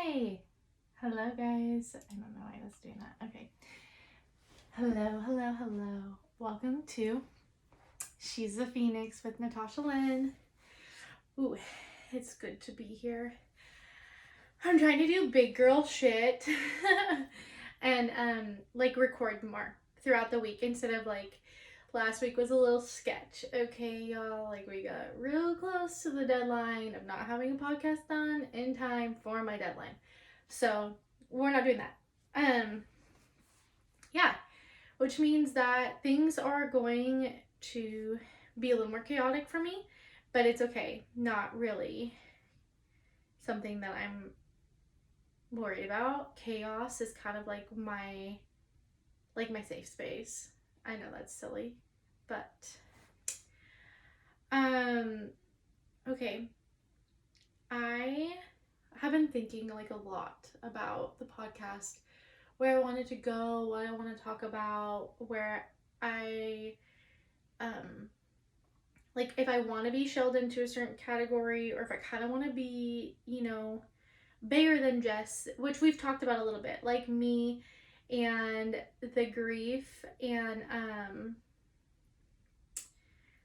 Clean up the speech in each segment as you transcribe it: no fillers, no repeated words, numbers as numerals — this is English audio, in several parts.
Hi! Hello, guys. I don't know why I was doing that. Okay. Hello. Welcome to She's the Phoenix with Natasha Lynn. Ooh, it's good to be here. I'm trying to do big girl shit and record more throughout the week instead of last week was a little sketch. Okay, y'all, we got real close to the deadline of not having a podcast done in time for my deadline. So we're not doing that. Yeah, which means that things are going to be a little more chaotic for me, but it's okay. Not really something that I'm worried about. Chaos is kind of like my safe space. I know that's silly, but okay. I have been thinking a lot about the podcast, where I wanted to go, what I want to talk about, where I if I want to be shelled into a certain category, or if I kind of want to be, bigger than Jess, which we've talked about a little bit, like me and the grief and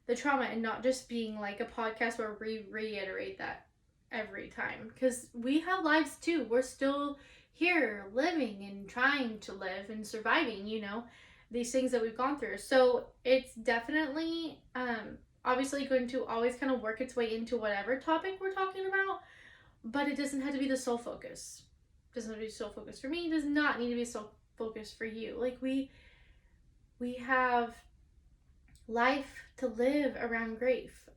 the trauma, and not just being like a podcast where we reiterate that every time, because we have lives too. We're still here living and trying to live and surviving, these things that we've gone through. So it's definitely obviously going to always kind of work its way into whatever topic we're talking about, but it doesn't have to be the sole focus. It doesn't have to be sole focus for me. It does not need to be sole focus for you. We have life to live around grief.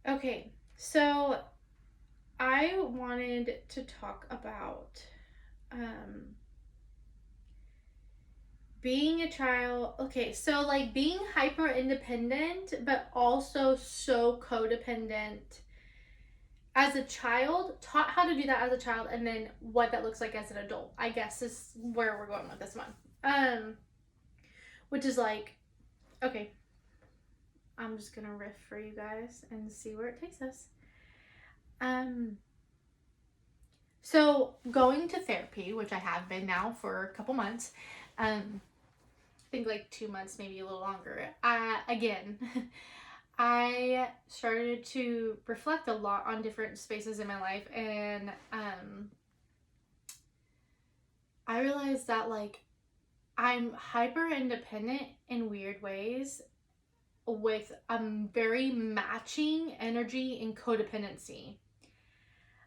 Okay, so I wanted to talk about being a child. Okay, so being hyper independent, but also so codependent as a child, taught how to do that as a child, and then what that looks like as an adult, I guess, is where we're going with this one. Which is okay, I'm just gonna riff for you guys and see where it takes us. So going to therapy, which I have been now for a couple months, I think 2 months, maybe a little longer. Again, I started to reflect a lot on different spaces in my life, and I realized that I'm hyper independent in weird ways, with very matching energy and codependency.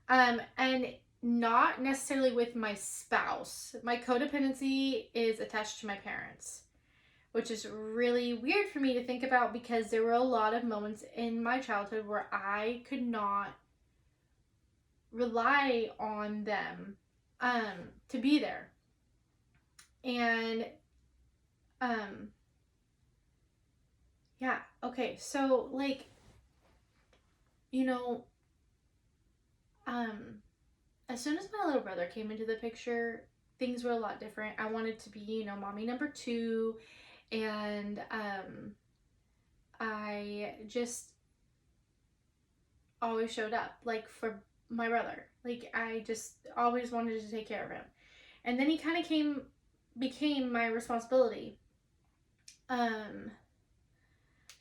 And not necessarily with my spouse. My codependency is attached to my parents, which is really weird for me to think about, because there were a lot of moments in my childhood where I could not rely on them to be there. And yeah, okay, so as soon as my little brother came into the picture, things were a lot different. I wanted to be, mommy number 2, and I just always showed up for my brother. I just always wanted to take care of him. And then he kind of became my responsibility.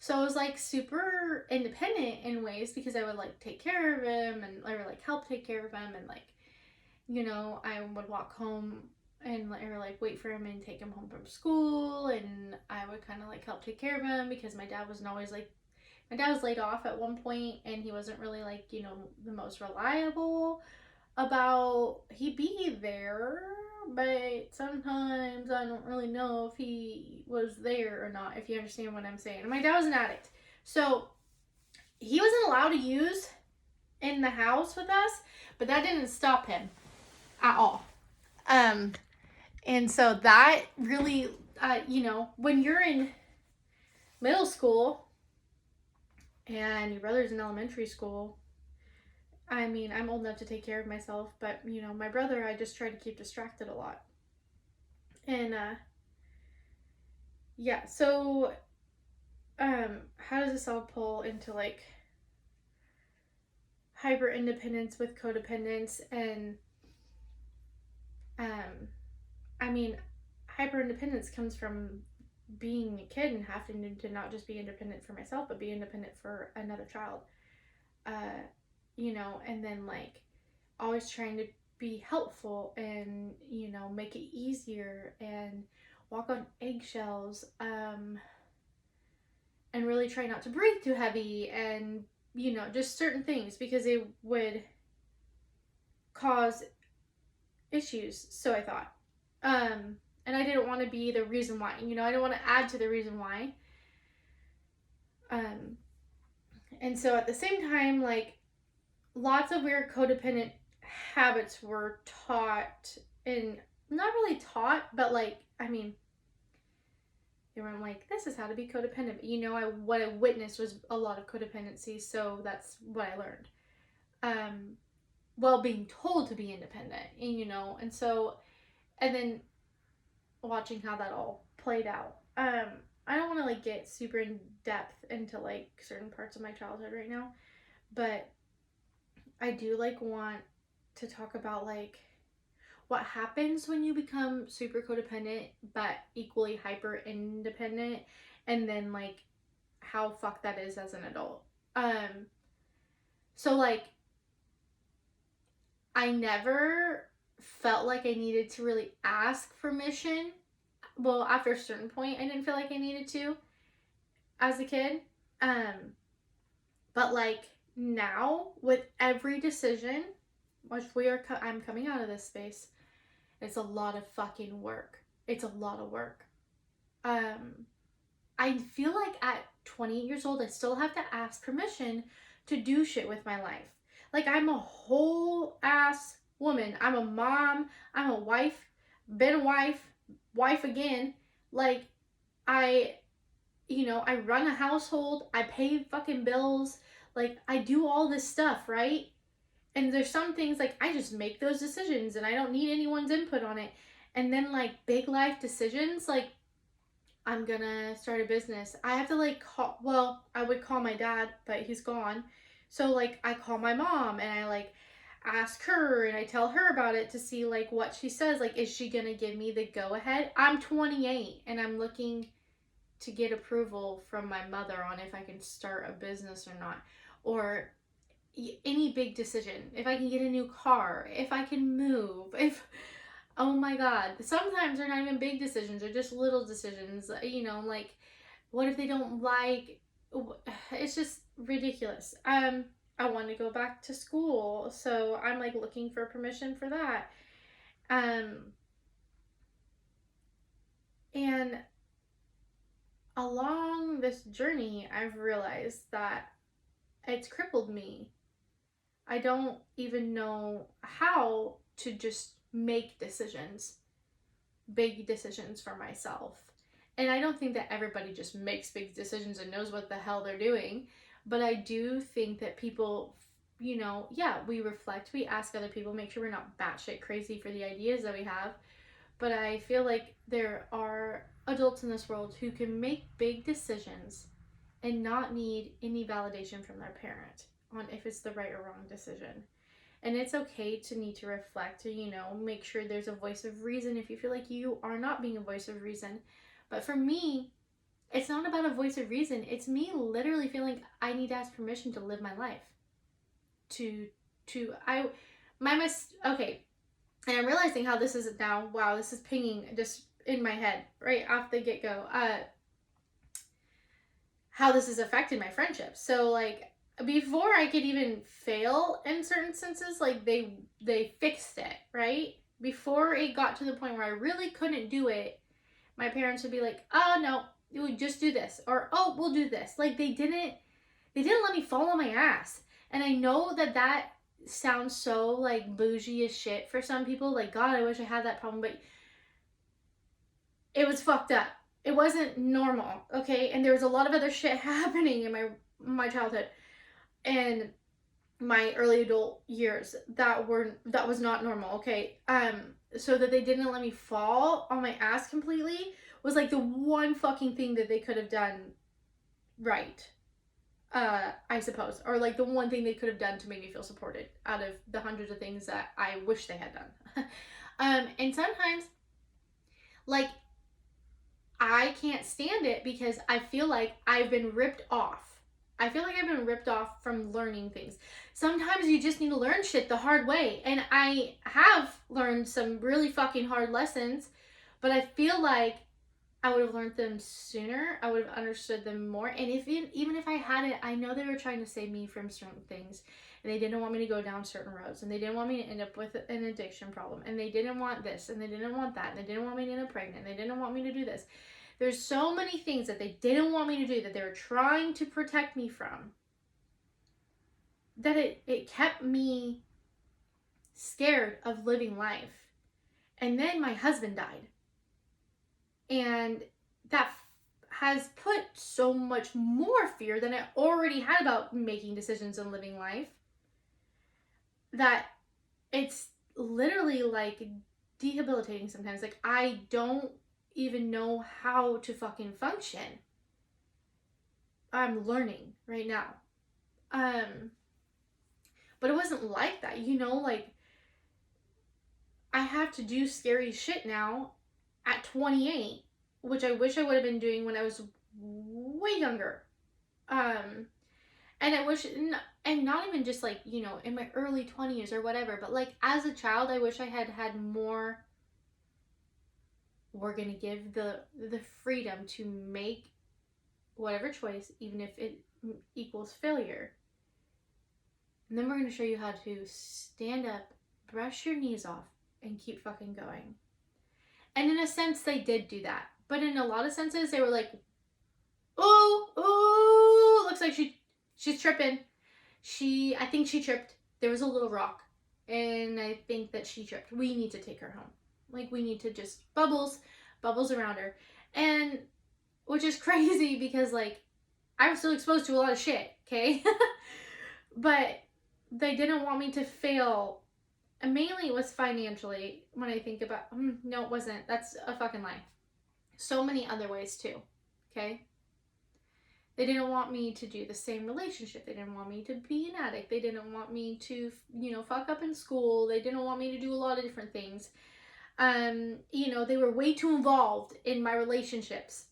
So I was super independent in ways, because I would take care of him, and I would help take care of him, and I would walk home and wait for him and take him home from school, and I would kind of help take care of him, because my dad wasn't always my dad was laid off at one point, and he wasn't really the most reliable about he'd be there, but sometimes I don't really know if he was there or not, if you understand what I'm saying. And my dad was an addict, so he wasn't allowed to use in the house with us, but that didn't stop him at all. And so that really, when you're in middle school and your brother's in elementary school, I mean, I'm old enough to take care of myself, but my brother, I just try to keep distracted a lot. And yeah, so how does this all pull into hyper independence with codependence, and I mean, hyper independence comes from being a kid and having to not just be independent for myself, but be independent for another child. You know, and then like always trying to be helpful and, you know, make it easier and walk on eggshells, and really try not to breathe too heavy, and, you know, just certain things because it would cause issues. So I thought. And I didn't want to be the reason why, you know, I didn't want to add to the reason why. And so at the same time, like, lots of weird codependent habits were taught, and not really taught, but like, I mean, they were like, this is how to be codependent. But, you know, what I witnessed was a lot of codependency, so that's what I learned. Well, being told to be independent, and, you know, and so, and then watching how that all played out. I don't want to like get super in depth into like certain parts of my childhood right now, but I do like want to talk about like what happens when you become super codependent but equally hyper independent, and then like how fucked that is as an adult. So like I never felt like I needed to really ask permission. Well, after a certain point I didn't feel like I needed to as a kid. But like now with every decision, which I'm coming out of this space, it's a lot of fucking work. It's a lot of work. I feel like at 28 years old, I still have to ask permission to do shit with my life. Like, I'm a whole ass woman. I'm a mom. I'm a wife. Been a wife. Wife again. Like, you know, I run a household. I pay fucking bills. Like, I do all this stuff, right? And there's some things like I just make those decisions and I don't need anyone's input on it. And then like big life decisions, like I'm gonna start a business, I have to like I would call my dad, but he's gone. So like I call my mom and I like ask her and I tell her about it to see like what she says. Like, is she gonna give me the go ahead? I'm 28 and I'm looking to get approval from my mother on if I can start a business or not. Or any big decision, if I can get a new car, if I can move, if, oh my god, sometimes they're not even big decisions, they're just little decisions, you know, like what if they don't like, it's just ridiculous. I want to go back to school, so I'm like looking for permission for that. And along this journey I've realized that it's crippled me. I don't even know how to just make decisions, big decisions for myself. And I don't think that everybody just makes big decisions and knows what the hell they're doing. But I do think that people, you know, yeah, we reflect, we ask other people, make sure we're not batshit crazy for the ideas that we have. But I feel like there are adults in this world who can make big decisions and not need any validation from their parent on if it's the right or wrong decision. And it's okay to need to reflect, to, you know, make sure there's a voice of reason if you feel like you are not being a voice of reason. But for me, it's not about a voice of reason. It's me literally feeling I need to ask permission to live my life. Okay. And I'm realizing how this is now, wow, this is pinging just in my head right off the get-go. How this has affected my friendships. So like, before I could even fail in certain senses, like they fixed it, right? Before it got to the point where I really couldn't do it, my parents would be like, oh no, you would just do this, or oh, we'll do this. Like they didn't let me fall on my ass. And I know that sounds so like bougie as shit for some people, like god, I wish I had that problem, but it was fucked up. It wasn't normal, okay? And there was a lot of other shit happening in my childhood and my early adult years that was not normal, okay? So that they didn't let me fall on my ass completely was like the one fucking thing that they could have done right. I suppose, or like the one thing they could have done to make me feel supported out of the hundreds of things that I wish they had done. And sometimes, like, I can't stand it because I feel like I've been ripped off. I feel like I've been ripped off from learning things. Sometimes you just need to learn shit the hard way. And I have learned some really fucking hard lessons, but I feel like I would have learned them sooner. I would have understood them more. And even if I hadn't, I know they were trying to save me from certain things. And they didn't want me to go down certain roads. And they didn't want me to end up with an addiction problem. And they didn't want this. And they didn't want that. And they didn't want me to end up pregnant. And they didn't want me to do this. There's so many things that they didn't want me to do that they were trying to protect me from. That it kept me scared of living life. And then my husband died. And that has put so much more fear than I already had about making decisions and living life, that it's literally like debilitating sometimes. Like, I don't even know how to fucking function. I'm learning right now. But it wasn't like that, like, I have to do scary shit now at 28, which I wish I would have been doing when I was way younger. And I wish, and not even just like, in my early 20s or whatever, but like as a child, I wish I had more. We're going to give the freedom to make whatever choice, even if it equals failure. And then we're going to show you how to stand up, brush your knees off, and keep fucking going. And in a sense, they did do that. But in a lot of senses, they were like, oh, looks like she's tripping. I think she tripped. There was a little rock. And I think that she tripped. We need to take her home. Like, we need to just bubbles around her. And, which is crazy because, like, I was still exposed to a lot of shit, okay? But they didn't want me to fail. And mainly it was financially, when I think about, no, it wasn't. That's a fucking lie. So many other ways too, okay? They didn't want me to do the same relationship. They didn't want me to be an addict. They didn't want me to, fuck up in school. They didn't want me to do a lot of different things. They were way too involved in my relationships.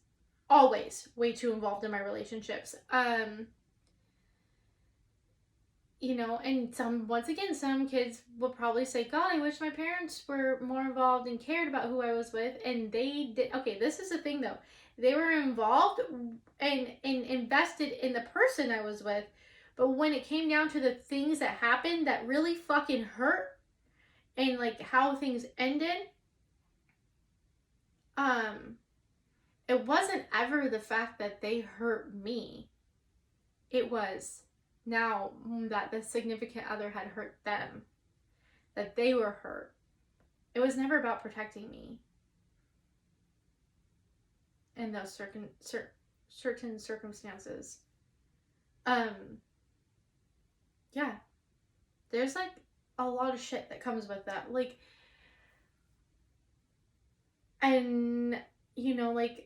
Always way too involved in my relationships. And some kids will probably say, God, I wish my parents were more involved and cared about who I was with. And they did. Okay, this is the thing though. They were involved and invested in the person I was with. But when it came down to the things that happened that really fucking hurt, and like how things ended, it wasn't ever the fact that they hurt me. It was now that the significant other had hurt them, that they were hurt. It was never about protecting me in those certain circumstances. Yeah, there's like a lot of shit that comes with that, like, and like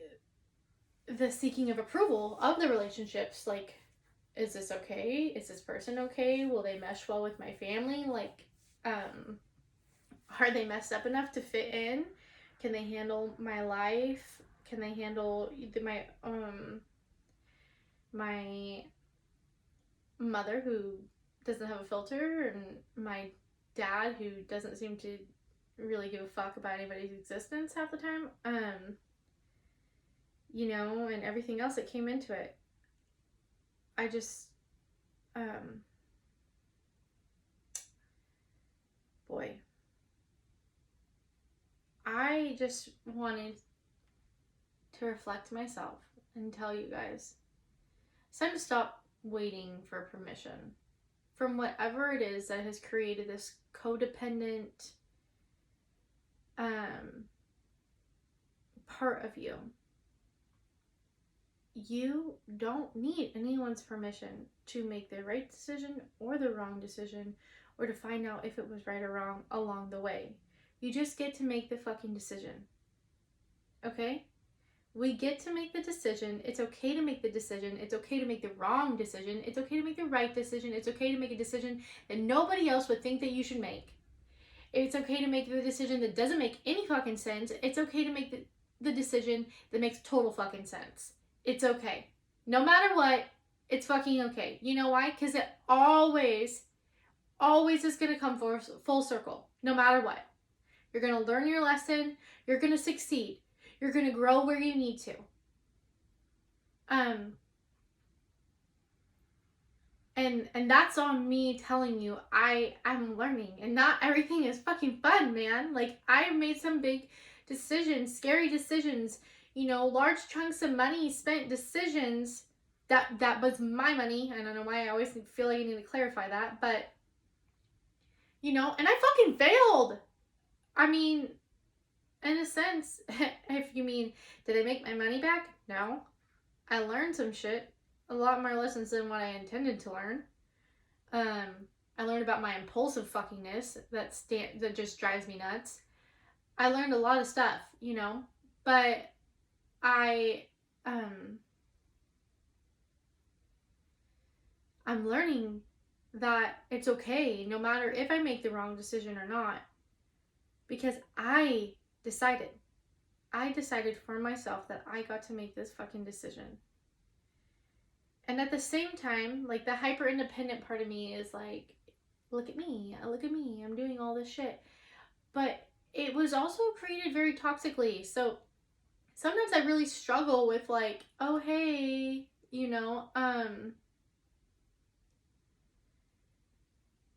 the seeking of approval of the relationships, like, is this okay? Is this person okay? Will they mesh well with my family? Like, are they messed up enough to fit in? Can they handle my life? Can they handle my mother who doesn't have a filter, and my dad who doesn't seem to really give a fuck about anybody's existence half the time, and everything else that came into it. I just, boy, I just wanted to reflect myself and tell you guys, it's time to stop waiting for permission from whatever it is that has created this codependent part of you. You don't need anyone's permission to make the right decision or the wrong decision, or to find out if it was right or wrong along the way. You just get to make the fucking decision. Okay? We get to make the decision. It's okay to make the decision. It's okay to make the wrong decision. It's okay to make the right decision. It's okay to make a decision that nobody else would think that you should make. It's okay to make the decision that doesn't make any fucking sense. It's okay to make the decision that makes total fucking sense. It's okay. No matter what, it's fucking okay. You know why? Because it always is going to come full circle, no matter what. You're going to learn your lesson. You're going to succeed. You're going to grow where you need to. And that's on me telling you I'm learning, and not everything is fucking fun, man. Like, I've made some big decisions, scary decisions, large chunks of money spent decisions that was my money. I don't know why I always feel like I need to clarify that, but and I fucking failed. I mean, in a sense, if you mean, did I make my money back? No. I learned some shit. A lot more lessons than what I intended to learn. I learned about my impulsive fuckingness that just drives me nuts. I learned a lot of stuff, but I'm learning that it's okay no matter if I make the wrong decision or not, because I decided for myself that I got to make this fucking decision. And at the same time, like, the hyper independent part of me is like, look at me, I'm doing all this shit. But it was also created very toxically. So sometimes I really struggle with, like, oh, hey,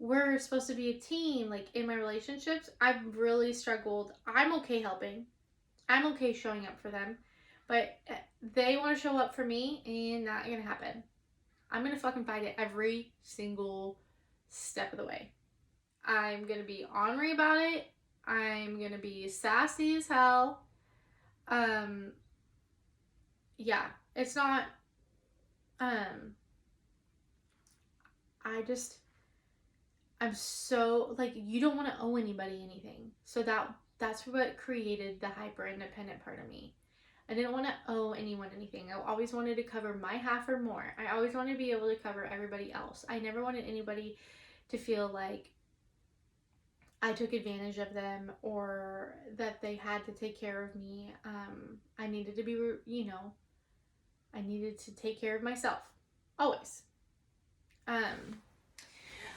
we're supposed to be a team. Like, in my relationships, I've really struggled. I'm okay helping. I'm okay showing up for them. But they want to show up for me, and not gonna happen. I'm gonna fucking fight it every single step of the way. I'm gonna be ornery about it. I'm gonna be sassy as hell. Yeah, it's not, I'm so, like, you don't want to owe anybody anything. So that's what created the hyper independent part of me. I didn't want to owe anyone anything. I always wanted to cover my half or more. I always wanted to be able to cover everybody else. I never wanted anybody to feel like I took advantage of them or that they had to take care of me. I needed to be, I needed to take care of myself. Always.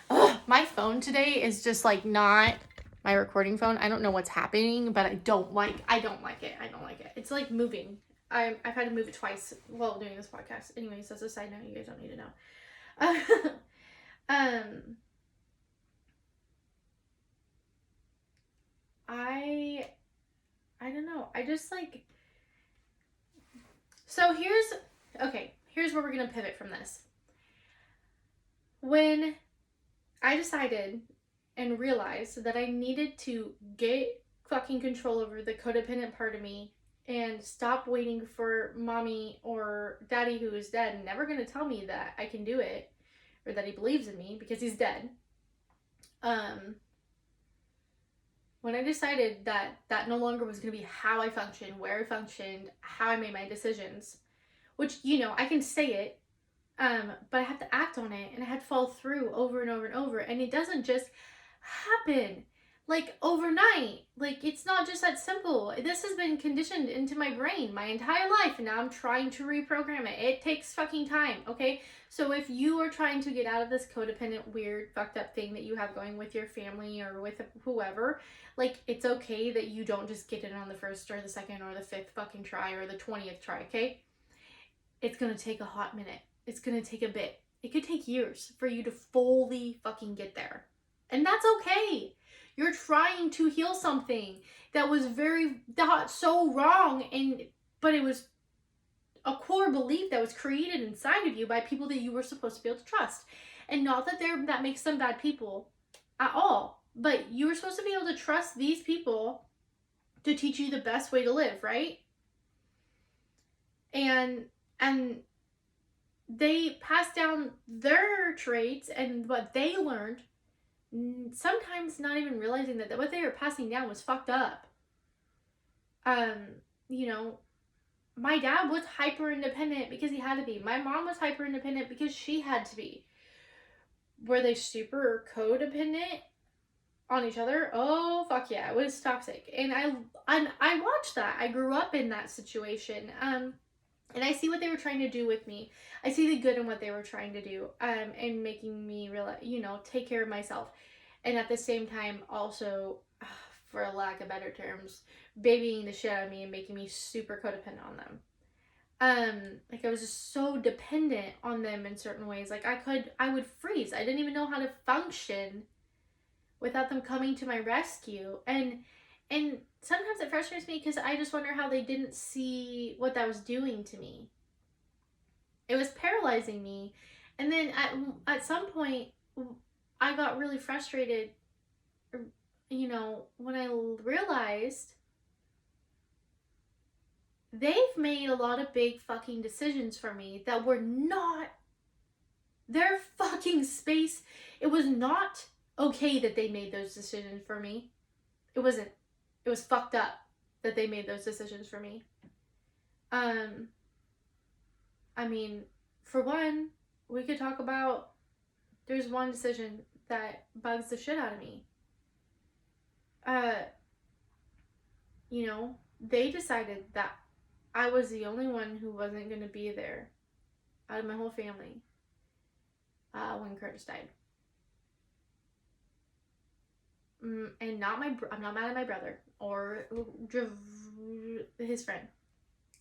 My phone today is just, like, not my recording phone. I don't know what's happening, but I don't like it. It's, like, moving. I've had to move it twice while doing this podcast. Anyways, that's a side note you guys don't need to know. I don't know. I just, like, so here's where we're gonna pivot from this. When I decided and realized that I needed to get fucking control over the codependent part of me and stop waiting for mommy or daddy, who is dead and never going to tell me that I can do it or that he believes in me because he's dead. When I decided that no longer was going to be how I functioned, where I functioned, how I made my decisions, which, I can say it, but I have to act on it, and I have to follow through over and over and over, and it doesn't just happen, like, overnight. Like, it's not just that simple. This has been conditioned into my brain my entire life, and now I'm trying to reprogram it. It takes fucking time, okay? So if you are trying to get out of this codependent, weird, fucked up thing that you have going with your family or with whoever, like, it's okay that you don't just get it on the first or the second or the fifth fucking try or the 20th try, okay? It's gonna take a hot minute. It's gonna take a bit. It could take years for you to fully fucking get there. And that's okay. You're trying to heal something that was so wrong, but it was a core belief that was created inside of you by people that you were supposed to be able to trust. And not that that makes them bad people at all, but you were supposed to be able to trust these people to teach you the best way to live, right? And they passed down their traits and what they learned, sometimes not even realizing that what they were passing down was fucked up. my dad was hyper independent because he had to be. My mom was hyper independent because she had to be. Were they super codependent on each other? Oh fuck yeah, it was toxic. And I watched that. I grew up in that situation. And I see what they were trying to do with me. I see the good in what they were trying to do. And making me realize, take care of myself. And at the same time, also, for a lack of better terms, babying the shit out of me and making me super codependent on them. Like I was just so dependent on them in certain ways. Like I would freeze. I didn't even know how to function without them coming to my rescue. And sometimes it frustrates me because I just wonder how they didn't see what that was doing to me. It was paralyzing me. And then at some point, I got really frustrated, when I realized they've made a lot of big fucking decisions for me that were not their fucking space. It was not okay that they made those decisions for me. It wasn't. It was fucked up that they made those decisions for me. I mean, for one, we could talk about, there's one decision that bugs the shit out of me. They decided that I was the only one who wasn't going to be there out of my whole family when Curtis died. And I'm not mad at my brother or his friend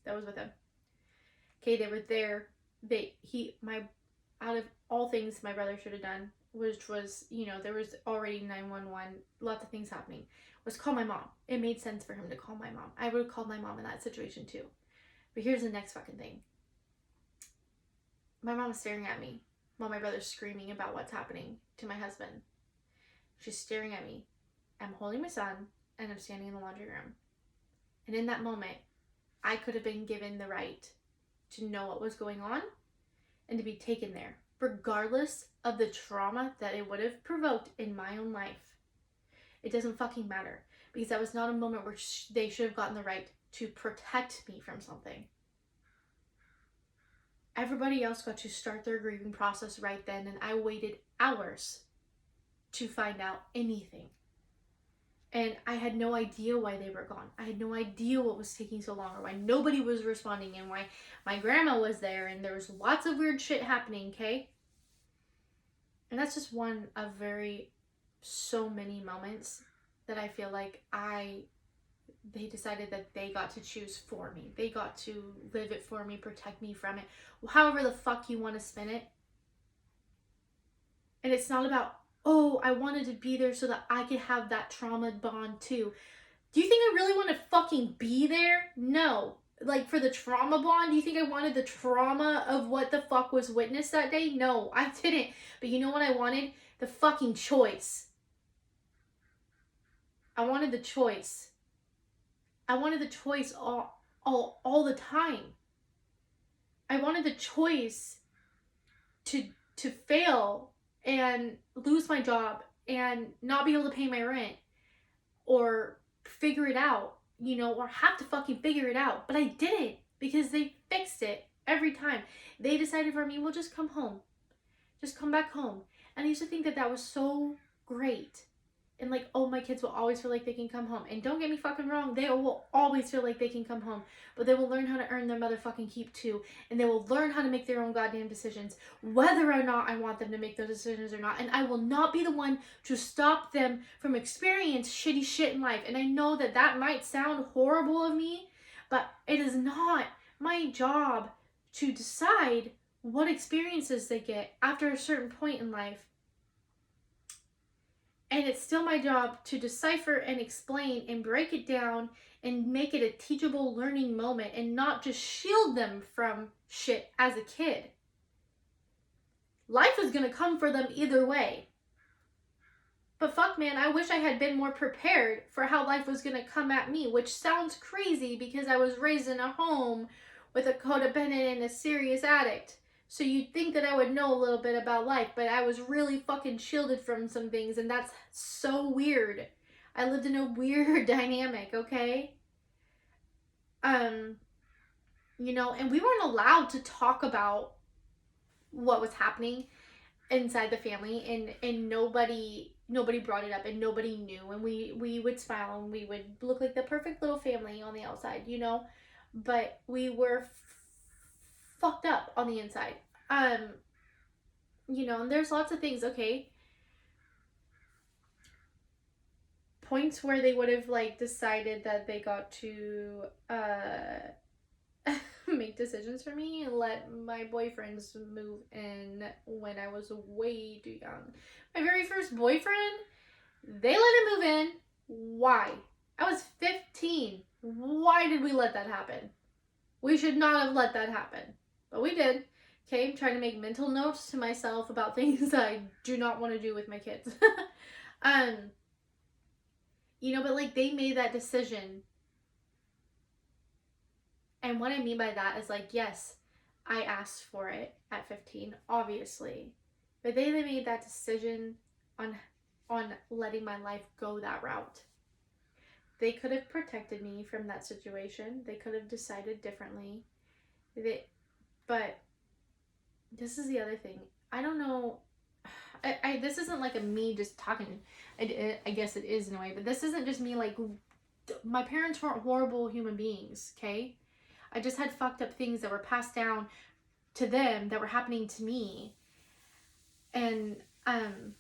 that was with him. Okay, they were there. Out of all things my brother should have done, which was, there was already 911, lots of things happening, was call my mom. It made sense for him to call my mom. I would have called my mom in that situation too. But here's the next fucking thing. My mom was staring at me while my brother's screaming about what's happening to my husband. She's staring at me. I'm holding my son and I'm standing in the laundry room. And in that moment, I could have been given the right to know what was going on and to be taken there, regardless of the trauma that it would have provoked in my own life. It doesn't fucking matter, because that was not a moment where they should have gotten the right to protect me from something. Everybody else got to start their grieving process right then, and I waited hours to find out anything. And I had no idea why they were gone. I had no idea what was taking so long, or why nobody was responding, and why my grandma was there, and there was lots of weird shit happening, okay? And that's just one of so many moments that I feel like they decided that they got to choose for me. They got to live it for me, protect me from it, however the fuck you want to spin it. And it's not about, oh, I wanted to be there so that I could have that trauma bond too. Do you think I really want to fucking be there? No. Like, for the trauma bond, do you think I wanted the trauma of what the fuck was witnessed that day? No, I didn't. But you know what I wanted? The fucking choice. I wanted the choice. I wanted the choice all the time. I wanted the choice to fail and lose my job and not be able to pay my rent or figure it out, or have to fucking figure it out. But I didn't, because they fixed it every time. They decided for me, well, just come home. Just come back home. And I used to think that was so great. And like, oh, my kids will always feel like they can come home. And don't get me fucking wrong, they will always feel like they can come home. But they will learn how to earn their motherfucking keep too. And they will learn how to make their own goddamn decisions, whether or not I want them to make those decisions or not. And I will not be the one to stop them from experiencing shitty shit in life. And I know that might sound horrible of me, but it is not my job to decide what experiences they get after a certain point in life. And it's still my job to decipher and explain and break it down and make it a teachable learning moment, and not just shield them from shit as a kid. Life is going to come for them either way. But fuck, man, I wish I had been more prepared for how life was going to come at me, which sounds crazy because I was raised in a home with a codependent and a serious addict. So you'd think that I would know a little bit about life, but I was really fucking shielded from some things, and that's so weird. I lived in a weird dynamic, okay? you know, and we weren't allowed to talk about what was happening inside the family, and nobody brought it up, and nobody knew, and we would smile and we would look like the perfect little family on the outside, you know, but we were fucked up on the inside. um you know, and there's lots of things, okay, points where they would have like decided that they got to make decisions for me and let my boyfriends move in when I was way too young. My very first boyfriend, they let him move in. Why? I was 15. Why did we let that happen? We should not have let that happen. But we did. Okay, I'm trying to make mental notes to myself about things I do not want to do with my kids. You know, but like they made that decision. And what I mean by that is like, yes, I asked for it at 15, obviously. But they made that decision on letting my life go that route. They could have protected me from that situation. They could have decided differently. But this is the other thing. I don't know. This isn't like a me just talking. I guess it is in a way, but this isn't just me like, my parents weren't horrible human beings, okay? I just had fucked up things that were passed down to them that were happening to me. And, oh,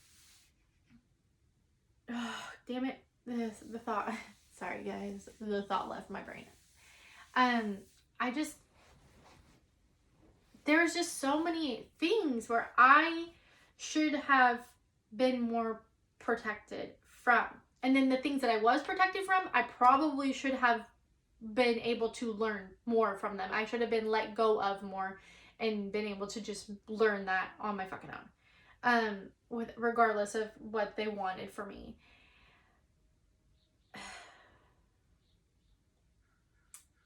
damn it. The thought, sorry guys, the thought left my brain. There's just so many things where I should have been more protected from. And then the things that I was protected from, I probably should have been able to learn more from them. I should have been let go of more and been able to just learn that on my fucking own. Regardless of what they wanted for me.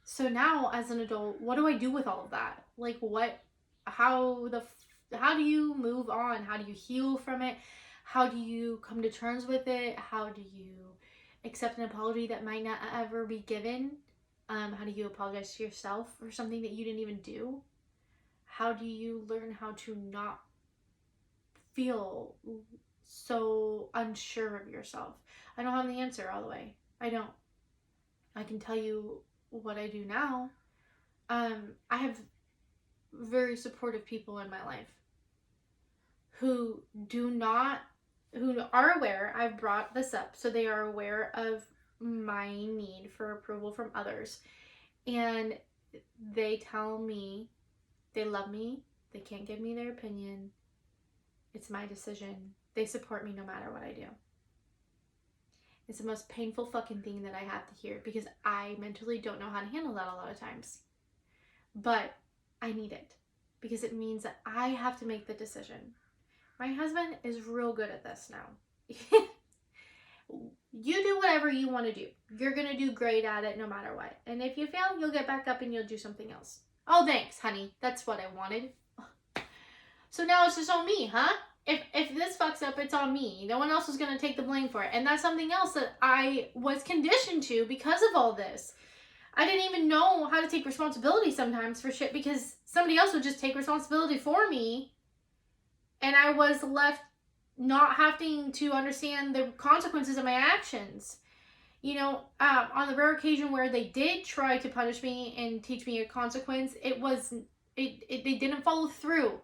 So now as an adult, what do I do with all of that? Like how do you move on? How do you heal from it? How do you come to terms with it? How do you accept an apology that might not ever be given? How do you apologize to yourself for something that you didn't even do? How do you learn how to not feel so unsure of yourself? I don't have the answer all the way. I don't. I can tell you what I do now. I have very supportive people in my life who are aware. I've brought this up, so they are aware of my need for approval from others, and they tell me they love me, they can't give me their opinion, it's my decision, they support me no matter what I do. It's the most painful fucking thing that I have to hear, because I mentally don't know how to handle that a lot of times, but I need it because it means that I have to make the decision. My husband is real good at this now. You do whatever you want to do. You're going to do great at it no matter what. And if you fail, you'll get back up and you'll do something else. Oh, thanks, honey. That's what I wanted. So now it's just on me, huh? If this fucks up, it's on me. No one else is going to take the blame for it. And that's something else that I was conditioned to because of all this. I didn't even know how to take responsibility sometimes for shit because somebody else would just take responsibility for me. And I was left not having to understand the consequences of my actions. You know, on the rare occasion where they did try to punish me and teach me a consequence, they didn't follow through.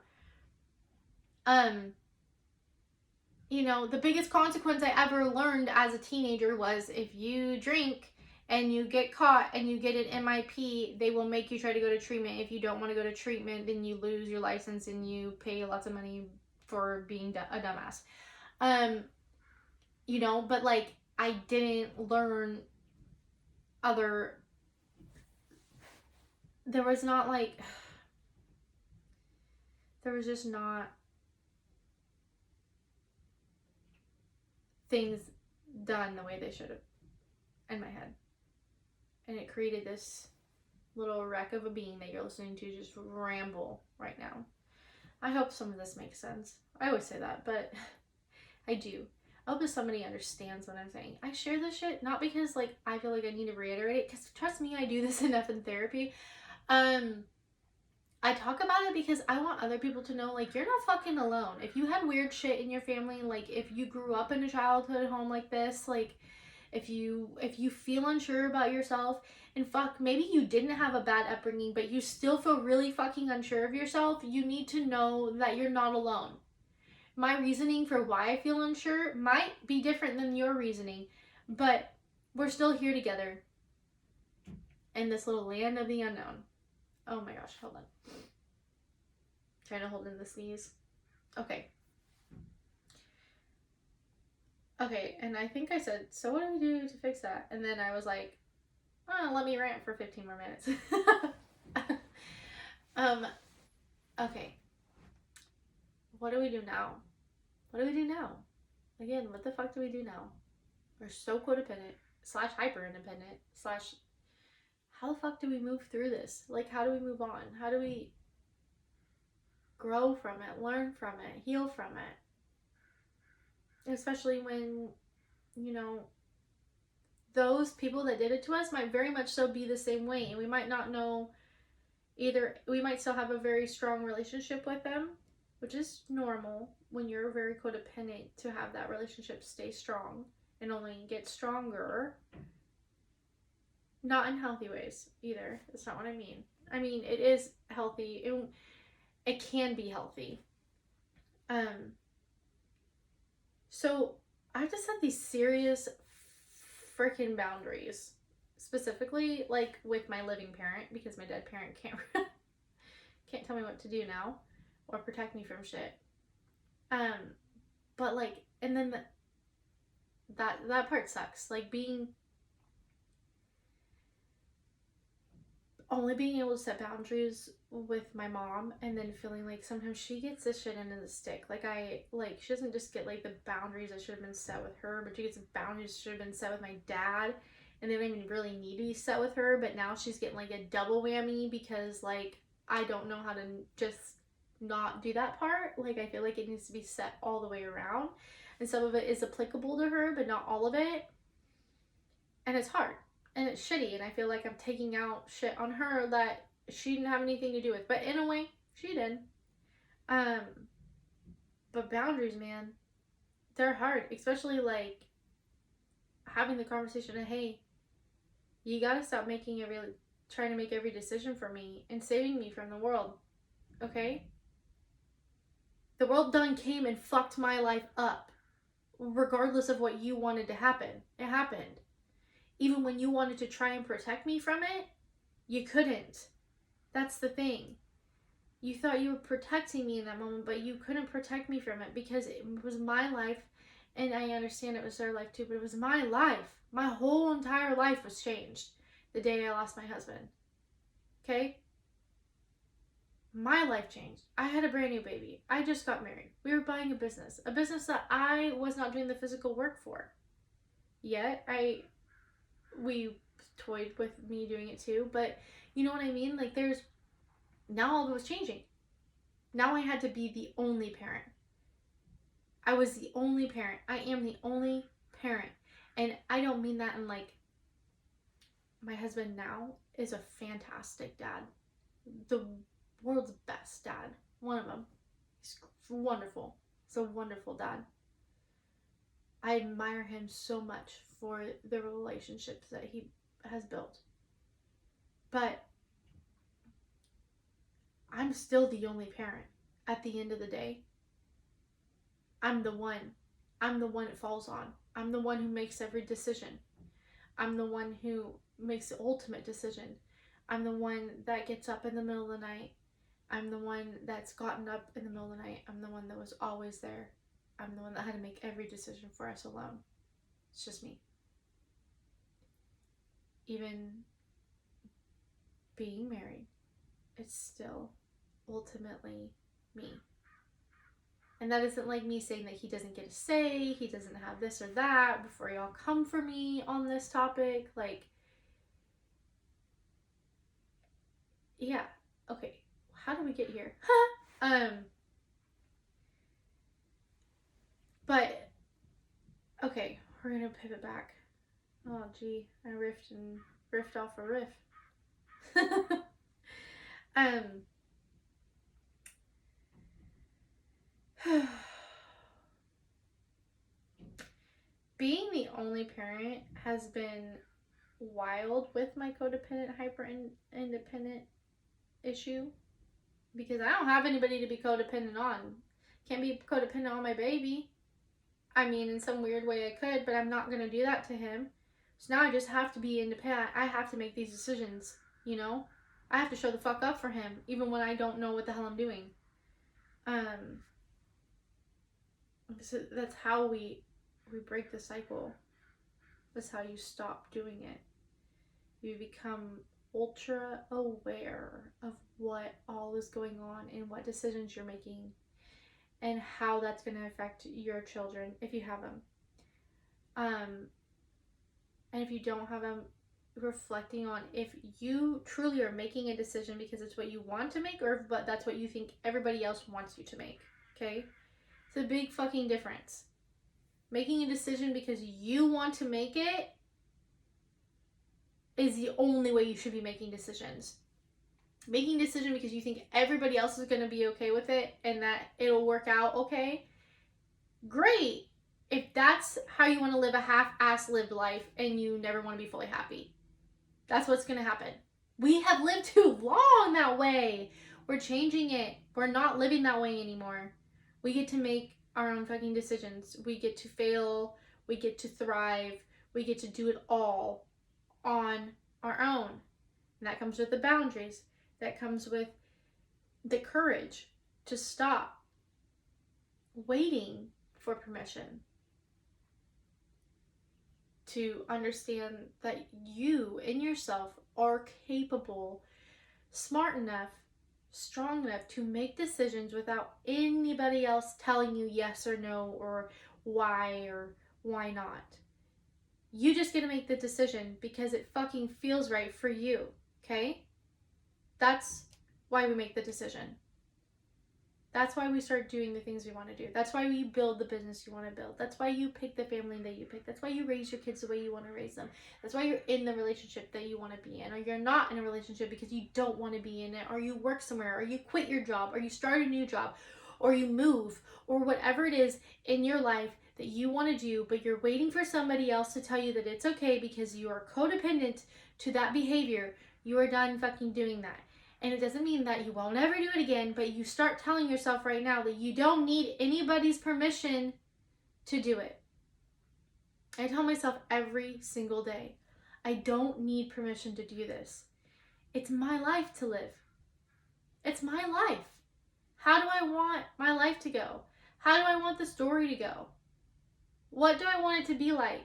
You know, the biggest consequence I ever learned as a teenager was if you drink and you get caught and you get an MIP, they will make you try to go to treatment. If you don't want to go to treatment, then you lose your license and you pay lots of money for being a dumbass. You know, but like I didn't learn there was just not things done the way they should have in my head. And it created this little wreck of a being that you're listening to just ramble right now. I hope some of this makes sense. I always say that, but I do. I hope that somebody understands what I'm saying. I share this shit not because like I feel like I need to reiterate it, because trust me, I do this enough in therapy. I talk about it because I want other people to know, like, you're not fucking alone. If you had weird shit in your family, like, if you grew up in a childhood home like this, like, if you feel unsure about yourself, and fuck, maybe you didn't have a bad upbringing, but you still feel really fucking unsure of yourself, you need to know that you're not alone. My reasoning for why I feel unsure might be different than your reasoning, but we're still here together in this little land of the unknown. Oh my gosh, hold on. Trying to hold in the sneeze. Okay. Okay, and I think I said, so what do we do to fix that? And then I was like, oh, let me rant for 15 more minutes. Okay. What do we do now? What do we do now? Again, what the fuck do we do now? We're so codependent / hyper independent / how the fuck do we move through this? Like, how do we move on? How do we grow from it, learn from it, heal from it? Especially when, you know, those people that did it to us might very much so be the same way, and we might not know either. We might still have a very strong relationship with them, which is normal when you're very codependent to have that relationship stay strong and only get stronger. Not in healthy ways either. That's not what I mean. I mean, it is healthy. It can be healthy. So I have to set these serious freaking boundaries, specifically like with my living parent, because my dead parent can't tell me what to do now or protect me from shit. But like, and then that part sucks. Like only being able to set boundaries with my mom, and then feeling like sometimes she gets this shit into the stick. Like she doesn't just get like the boundaries that should have been set with her, but she gets boundaries that should have been set with my dad, and they don't even really need to be set with her, but now she's getting like a double whammy because like I don't know how to just not do that part. Like I feel like it needs to be set all the way around, and some of it is applicable to her, but not all of it, and it's hard. And it's shitty, and I feel like I'm taking out shit on her that she didn't have anything to do with. But in a way, she did. But boundaries, man, they're hard. Especially, like, having the conversation of, hey, you gotta stop trying to make every decision for me and saving me from the world. Okay? The world done came and fucked my life up. Regardless of what you wanted to happen. It happened. Even when you wanted to try and protect me from it, you couldn't. That's the thing. You thought you were protecting me in that moment, but you couldn't protect me from it because it was my life, and I understand it was their life too, but it was my life. My whole entire life was changed the day I lost my husband. Okay? My life changed. I had a brand new baby. I just got married. We were buying a business that I was not doing the physical work for. Yet, we toyed with me doing it too, but you know what I mean? Like now all of it was changing. Now I had to be the only parent. I was the only parent. I am the only parent. And I don't mean that in like, my husband now is a fantastic dad. The world's best dad. One of them. He's wonderful. He's a wonderful dad. I admire him so much for the relationships that he has built. But I'm still the only parent at the end of the day. I'm the one it falls on. I'm the one who makes every decision. I'm the one who makes the ultimate decision. I'm the one that gets up in the middle of the night. I'm the one that's gotten up in the middle of the night. I'm the one that was always there. I'm the one that had to make every decision for us alone. It's just me. Even being married, it's still ultimately me. And that isn't like me saying that he doesn't get a say, he doesn't have this or that before y'all come for me on this topic. Like, yeah, okay. How did we get here? But, okay, we're gonna pivot back. Oh, gee, I riffed off a riff. Being the only parent has been wild with my codependent, hyper independent issue, because I don't have anybody to be codependent on. Can't be codependent on my baby. I mean, in some weird way I could, but I'm not going to do that to him. So now I just have to be independent. I have to make these decisions, you know? I have to show the fuck up for him, even when I don't know what the hell I'm doing. So that's how we break the cycle. That's how you stop doing it. You become ultra aware of what all is going on and what decisions you're making and how that's going to affect your children if you have them. And if you don't have them, reflecting on if you truly are making a decision because it's what you want to make, or but that's what you think everybody else wants you to make. Okay? It's a big fucking difference. Making a decision because you want to make it is the only way you should be making decisions. Making a decision because you think everybody else is going to be okay with it and that it'll work out okay, great. If that's how you want to live a half-ass lived life and you never want to be fully happy, that's what's going to happen. We have lived too long that way. We're changing it. We're not living that way anymore. We get to make our own fucking decisions. We get to fail. We get to thrive. We get to do it all on our own. And that comes with the boundaries. That comes with the courage to stop waiting for permission. To understand that you in yourself are capable, smart enough, strong enough to make decisions without anybody else telling you yes or no or why not. You just get to make the decision because it fucking feels right for you, okay? That's why we make the decision. That's why we start doing the things we want to do. That's why you build the business you want to build. That's why you pick the family that you pick. That's why you raise your kids the way you want to raise them. That's why you're in the relationship that you want to be in. Or you're not in a relationship because you don't want to be in it. Or you work somewhere. Or you quit your job. Or you start a new job. Or you move. Or whatever it is in your life that you want to do, but you're waiting for somebody else to tell you that it's okay because you are codependent to that behavior. You are done fucking doing that. And it doesn't mean that you won't ever do it again, but you start telling yourself right now that you don't need anybody's permission to do it. I tell myself every single day, I don't need permission to do this. It's my life to live. It's my life. How do I want my life to go? How do I want the story to go? What do I want it to be like?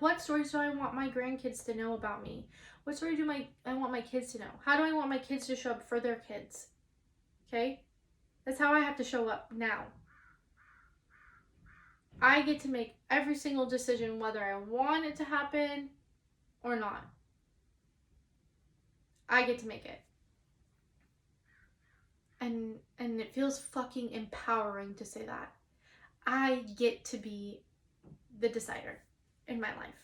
What stories do I want my grandkids to know about me? What story do I want my kids to know? How do I want my kids to show up for their kids? Okay? That's how I have to show up now. I get to make every single decision whether I want it to happen or not. I get to make it. And it feels fucking empowering to say that. I get to be the decider in my life.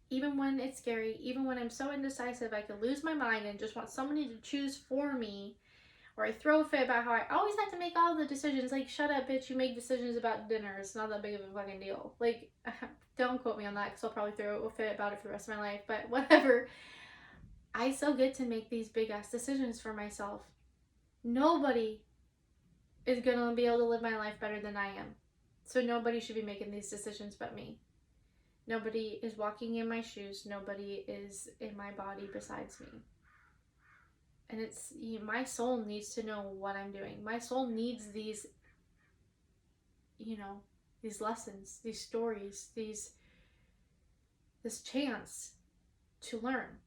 Even when it's scary, even when I'm so indecisive, I could lose my mind and just want somebody to choose for me, or I throw a fit about how I always have to make all the decisions. Like, shut up, bitch, you make decisions about dinner. It's not that big of a fucking deal. Like, don't quote me on that because I'll probably throw a fit about it for the rest of my life, but whatever. I still get to make these big ass decisions for myself. Nobody is gonna be able to live my life better than I am. So nobody should be making these decisions but me. Nobody is walking in my shoes. Nobody is in my body besides me. And my soul needs to know what I'm doing. My soul needs these, these lessons, these stories, this chance to learn.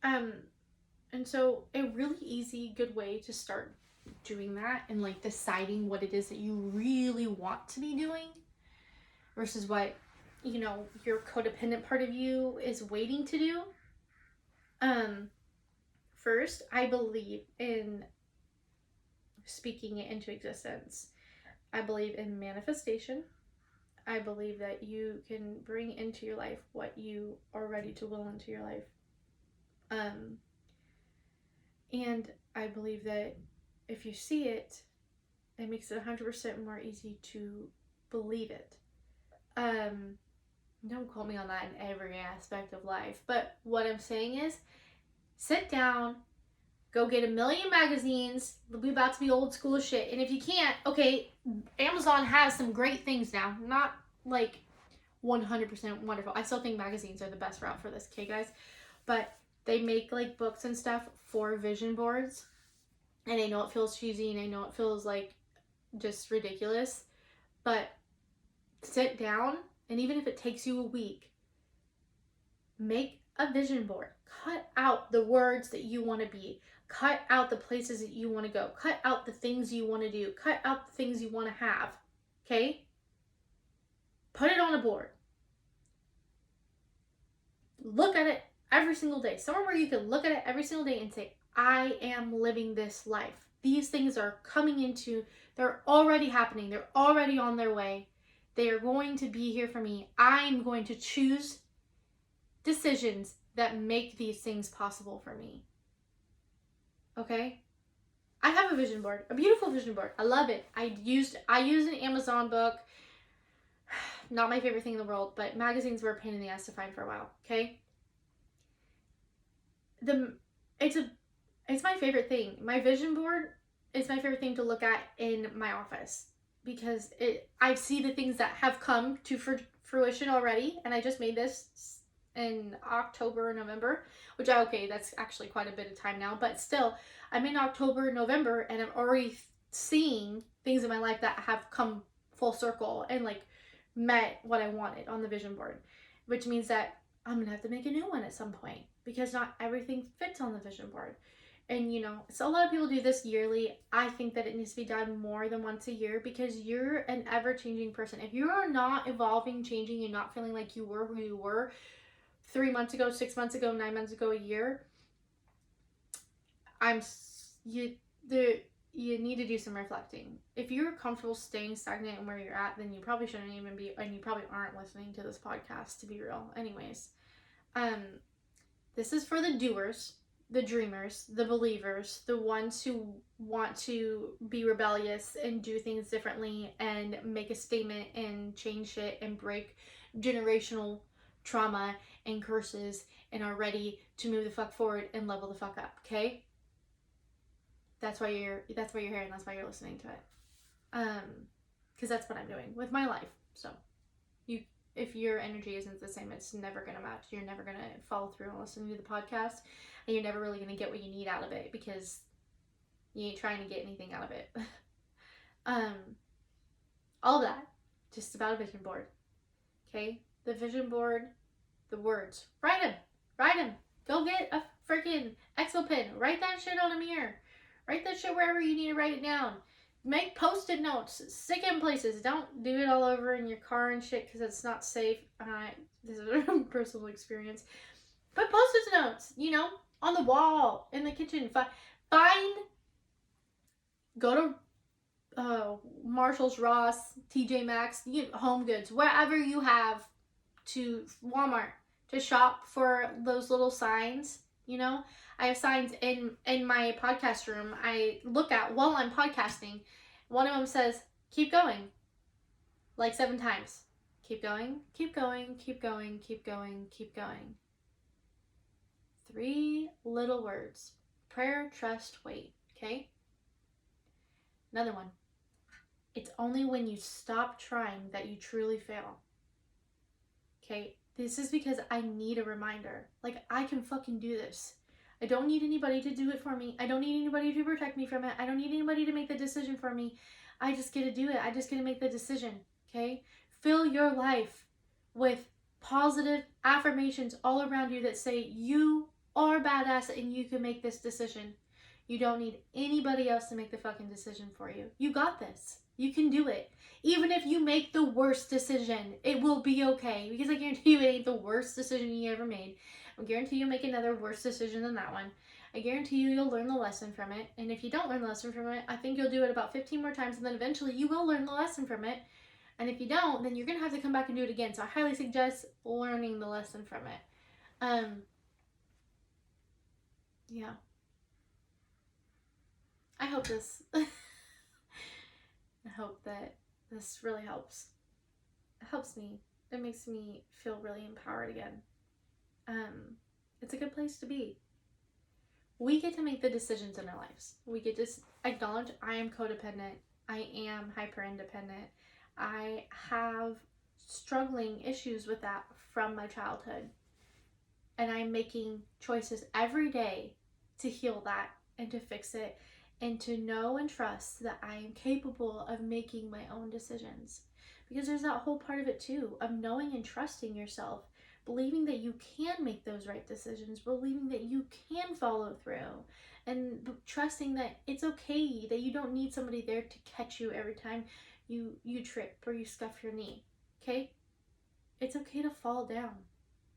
And so a really easy, good way to start doing that and like deciding what it is that you really want to be doing versus what, your codependent part of you is waiting to do. First, I believe in speaking it into existence. I believe in manifestation. I believe that you can bring into your life what you are ready to will into your life. And I believe that if you see it, it makes it 100% more easy to believe it. Don't quote me on that in every aspect of life, but what I'm saying is, sit down, go get 1,000,000 magazines. We're about to be old school shit. And if you can't, okay, Amazon has some great things now. Not like 100% wonderful. I still think magazines are the best route for this, okay, guys? But they make like books and stuff for vision boards. And I know it feels cheesy and I know it feels like just ridiculous. But sit down, and even if it takes you a week, make a vision board. Cut out the words that you want to be. Cut out the places that you want to go. Cut out the things you want to do. Cut out the things you want to have. Okay? Put it on a board. Look at it every single day. Somewhere where you can look at it every single day and say, I am living this life. These things are coming into, they're already happening. They're already on their way. They are going to be here for me. I'm going to choose decisions that make these things possible for me. Okay? I have a vision board, a beautiful vision board. I love it. I used an Amazon book. Not my favorite thing in the world, but magazines were a pain in the ass to find for a while. Okay? It's my favorite thing. My vision board is my favorite thing to look at in my office, because I see the things that have come to fruition already, and I just made this in October, November, which that's actually quite a bit of time now, but still, I'm in October, November, and I'm already seeing things in my life that have come full circle and like met what I wanted on the vision board, which means that I'm gonna have to make a new one at some point, because not everything fits on the vision board. And so a lot of people do this yearly. I think that it needs to be done more than once a year, because you're an ever-changing person. If you are not evolving, changing, and not feeling like you were who you were 3 months ago, 6 months ago, 9 months ago, a year, you need to do some reflecting. If you're comfortable staying stagnant and where you're at, then you probably shouldn't even be, and you probably aren't listening to this podcast, to be real. Anyways, this is for the doers, the dreamers, the believers, the ones who want to be rebellious and do things differently and make a statement and change shit and break generational trauma and curses and are ready to move the fuck forward and level the fuck up, okay? That's why you're here, and that's why you're listening to it. Because that's what I'm doing with my life. So if your energy isn't the same, it's never going to match. You're never going to follow through and listen to the podcast, and you're never really going to get what you need out of it, because you ain't trying to get anything out of it. All of that, just about a vision board. Okay? The vision board, the words. Write them. Go get a freaking Expo pen. Write that shit on a mirror. Write that shit wherever you need to write it down. Make Post-it notes. Stick it in places. Don't do it all over in your car and shit, because it's not safe. This is a personal experience. Put Post-it notes, on the wall, in the kitchen. Go to Marshall's, Ross, TJ Maxx, Home Goods, wherever you have, to Walmart, to shop for those little signs. I have signs in my podcast room I look at while I'm podcasting. One of them says, keep going, like 7 times. Keep going, keep going, keep going, keep going, keep going. 3 little words. Prayer, trust, wait. Okay? Another one. It's only when you stop trying that you truly fail. Okay? This is because I need a reminder. Like, I can fucking do this. I don't need anybody to do it for me. I don't need anybody to protect me from it. I don't need anybody to make the decision for me. I just get to do it. I just get to make the decision. Okay? Fill your life with positive affirmations all around you that say you are badass and you can make this decision. You don't need anybody else to make the fucking decision for you. You got this. You can do it. Even if you make the worst decision, it will be okay. Because I guarantee you it ain't the worst decision you ever made. I guarantee you make another worse decision than that one. I guarantee you'll learn the lesson from it. And if you don't learn the lesson from it, I think you'll do it about 15 more times, and then eventually you will learn the lesson from it. And if you don't, then you're going to have to come back and do it again. So I highly suggest learning the lesson from it. Yeah. I hope this, I hope that this really helps. It helps me. It makes me feel really empowered again. It's a good place to be. We get to make the decisions in our lives. We get to acknowledge I am codependent. I am hyper independent. I have struggling issues with that from my childhood. And I'm making choices every day to heal that and to fix it and to know and trust that I am capable of making my own decisions. Because there's that whole part of it too, of knowing and trusting yourself, believing that you can make those right decisions, believing that you can follow through, and trusting that it's okay, that you don't need somebody there to catch you every time you trip or you scuff your knee. Okay? It's okay to fall down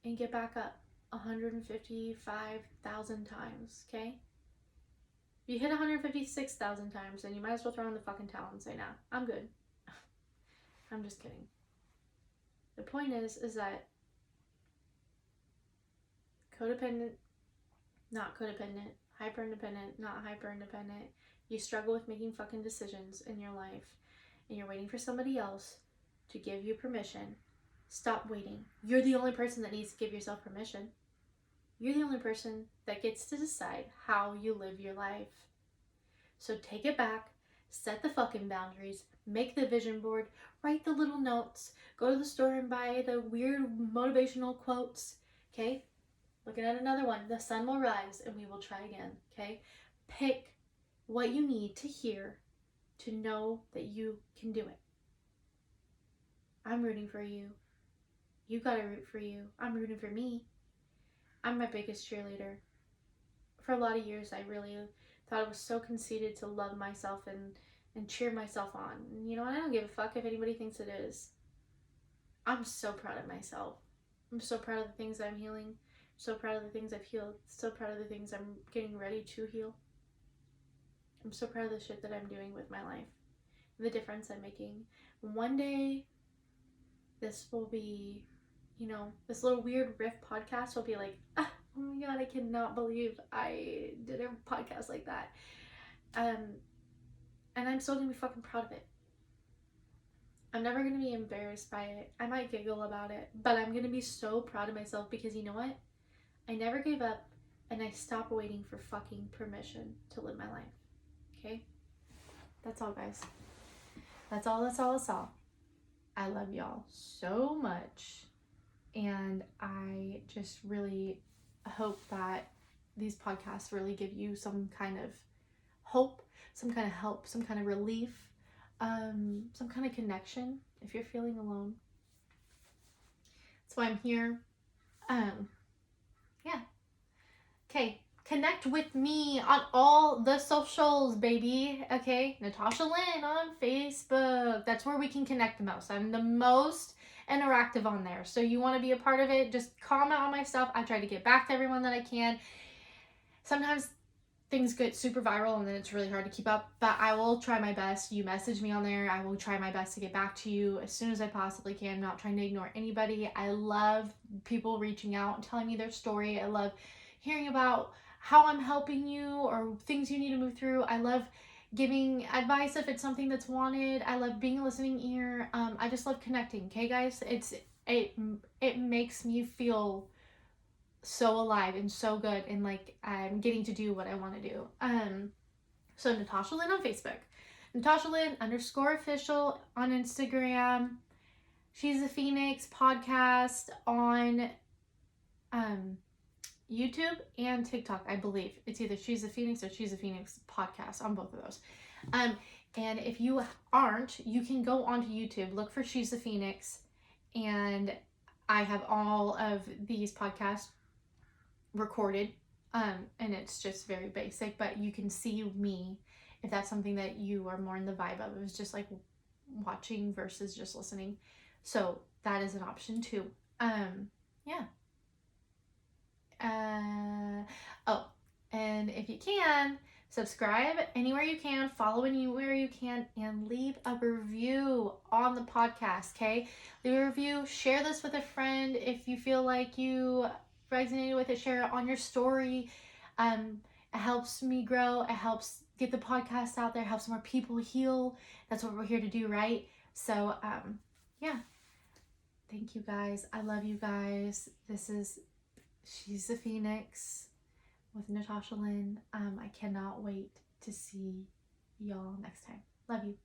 and get back up 155,000 times, okay? If you hit 156,000 times, then you might as well throw in the fucking towel and say, nah, I'm good. I'm just kidding. The point is that codependent, not codependent, hyper independent, not hyper independent, you struggle with making fucking decisions in your life and you're waiting for somebody else to give you permission. Stop waiting. You're the only person that needs to give yourself permission. You're the only person that gets to decide how you live your life. So take it back, set the fucking boundaries, make the vision board, write the little notes, go to the store and buy the weird motivational quotes, okay? Looking at another one, the sun will rise and we will try again, okay? Pick what you need to hear to know that you can do it. I'm rooting for you. You gotta root for you. I'm rooting for me. I'm my biggest cheerleader. For a lot of years, I really thought I was so conceited to love myself and cheer myself on. And you know what? I don't give a fuck if anybody thinks it is. I'm so proud of myself. I'm so proud of the things I'm healing. So proud of the things I've healed. So proud of the things I'm getting ready to heal. I'm so proud of the shit that I'm doing with my life. The difference I'm making. One day, this will be, this little weird riff podcast will be like, oh my god, I cannot believe I did a podcast like that. And I'm still gonna be fucking proud of it. I'm never gonna be embarrassed by it. I might giggle about it, but I'm gonna be so proud of myself because you know what? I never gave up and I stopped waiting for fucking permission to live my life. Okay? That's all, guys. That's all. I love y'all so much. And I just really hope that these podcasts really give you some kind of hope, some kind of help, some kind of relief, some kind of connection if you're feeling alone. That's why I'm here. Yeah. Okay. Connect with me on all the socials, baby. Okay. Natasha Lynn on Facebook. That's where we can connect the most. I'm the most interactive on there. So you want to be a part of it, just comment on my stuff. I try to get back to everyone that I can. Sometimes things get super viral and then it's really hard to keep up, but I will try my best. You message me on there, I will try my best to get back to you as soon as I possibly can. I'm not trying to ignore anybody. I love people reaching out and telling me their story. I love hearing about how I'm helping you or things you need to move through. I love giving advice if it's something that's wanted. I love being a listening ear. I just love connecting. Okay, guys, it makes me feel so alive and so good, and like I'm getting to do what I want to do. So Natasha Lynn on Facebook, Natasha Lynn _official on Instagram. She's a Phoenix podcast on YouTube and TikTok, I believe. It's either She's a Phoenix or She's a Phoenix podcast on both of those. And if you aren't, you can go onto YouTube, look for She's a Phoenix, and I have all of these podcasts recorded, and it's just very basic, but you can see me if that's something that you are more in the vibe of. It was just like watching versus just listening, so that is an option too. Yeah. Oh, and if you can, Subscribe anywhere you can, follow anywhere you can, and leave a review on the podcast, okay? Leave a review, share this with a friend. If you feel like you resonated with it, share it on your story. It helps me grow. It helps get the podcast out there. It helps more people heal. That's what we're here to do, right? So, yeah. Thank you guys. I love you guys. She's the Phoenix with Natasha Lynn. I cannot wait to see y'all next time. Love you.